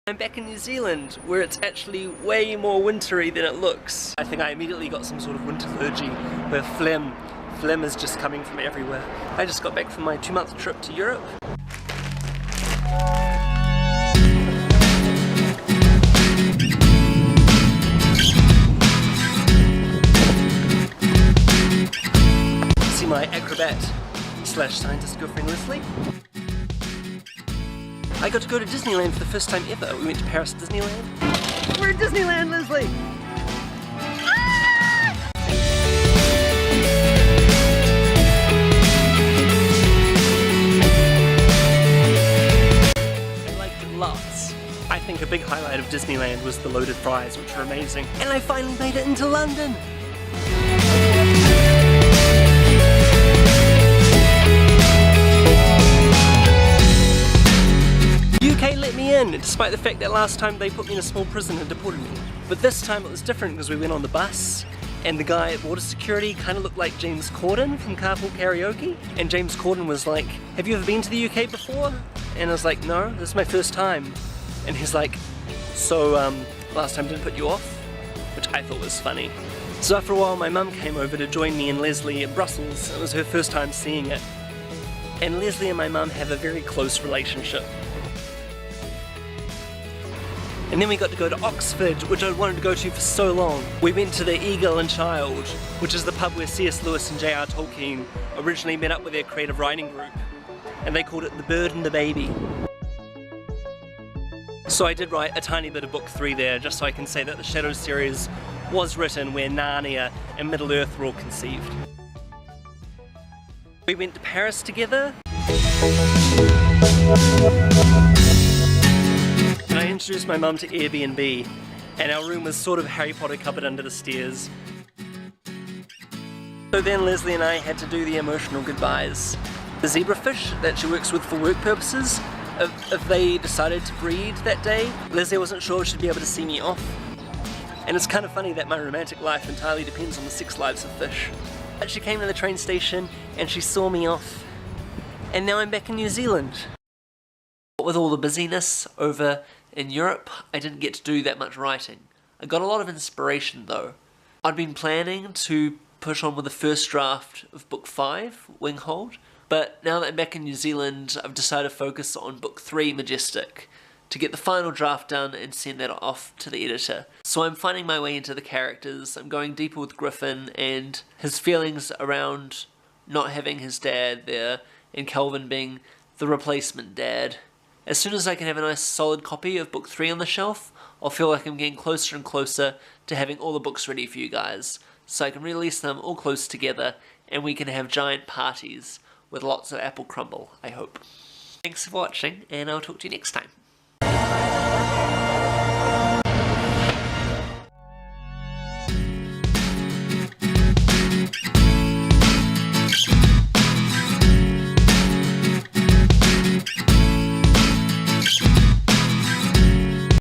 I'm back in New Zealand, where it's actually way more wintry than it looks. I think I immediately got some sort of winter allergy, where phlegm is just coming from everywhere. I just got back from my 2-month trip to Europe. See my acrobat / scientist girlfriend Leslie. I got to go to Disneyland for the first time ever. We went to Paris Disneyland. We're at Disneyland, Leslie! I liked it lots. I think a big highlight of Disneyland was the loaded fries, which are amazing. And I finally made it into London! UK let me in, despite the fact that last time they put me in a small prison and deported me. But this time it was different because we went on the bus and the guy at border security kind of looked like James Corden from Carpool Karaoke. And James Corden was like, "Have you ever been to the UK before?" And I was like, "No, this is my first time." And he's like, "So, last time didn't put you off?" Which I thought was funny. So after a while my mum came over to join me and Leslie in Brussels. It was her first time seeing it. And Leslie and my mum have a very close relationship. And then we got to go to Oxford, which I wanted to go to for so long. We went to the Eagle and Child, which is the pub where C.S. Lewis and J.R. Tolkien originally met up with their creative writing group. And they called it The Bird and the Baby. So I did write a tiny bit of book 3 there, just so I can say that the Shadows series was written where Narnia and Middle-earth were all conceived. We went to Paris together. And I introduced my mum to Airbnb, and our room was sort of Harry Potter cupboard under the stairs. So then Leslie and I had to do the emotional goodbyes. The zebrafish that she works with for work purposes, if they decided to breed that day, Leslie wasn't sure she'd be able to see me off. And it's kind of funny that my romantic life entirely depends on the 6 lives of fish. But she came to the train station and she saw me off. And now I'm back in New Zealand. With all the busyness over in Europe, I didn't get to do that much writing. I got a lot of inspiration though. I'd been planning to push on with the first draft of book 5, Winghold, but now that I'm back in New Zealand, I've decided to focus on book 3, Majestic, to get the final draft done and send that off to the editor. So I'm finding my way into the characters. I'm going deeper with Griffin and his feelings around not having his dad there, and Kelvin being the replacement dad. As soon as I can have a nice solid copy of book 3 on the shelf, I'll feel like I'm getting closer and closer to having all the books ready for you guys, so I can release them all close together and we can have giant parties with lots of apple crumble, I hope. Thanks for watching, and I'll talk to you next time.